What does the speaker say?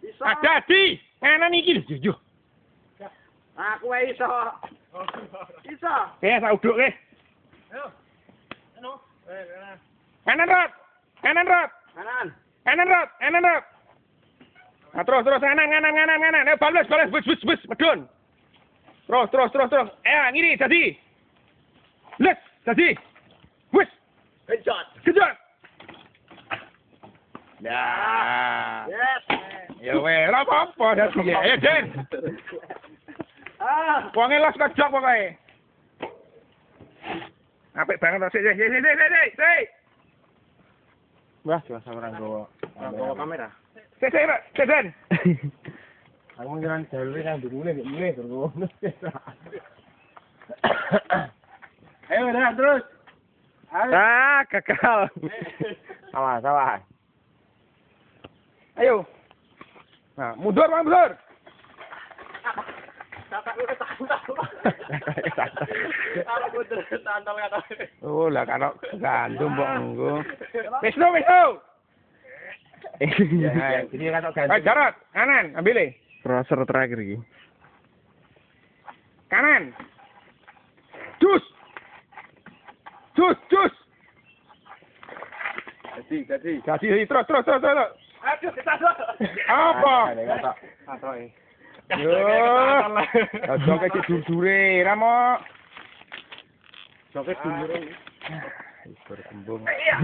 Iso. Ada di nganan iki lho, yo. Aku wae iso. Iso. Sak uduk ke. Ayo. Anu. Kanan rot. Kanan rot. Kanan. Kanan rot. Kanan rot. Nah, terus kanan. Ayo balas, bus, medun. Terus. Ngiri jadi. Les, jadi. Wis. Kejot. Ya. Yes. Ya weh, ora apa-apa dadi. Ayo, Den. Wong los kejok pokoke. Apik banget sik. Wah, jelas orang gowo kamera. Sik, Den. Aku ngiran jalur yang mulai ngono. Ayo udah terus. Gagal. Salah. Ayo. Nah, mundur. Oh, lah kalau gandum mbok nggo. Wis no. Ya, ini kan ganti. Jarot, kanan, ambil. Crosser terakhir iki. Kanan. Jus. Gaji terus. Aduh, ketasuk. Apa? Atoke. Yo. Aja kek dudure, ra mo. Joget dulu. Wis berkembang. Iya.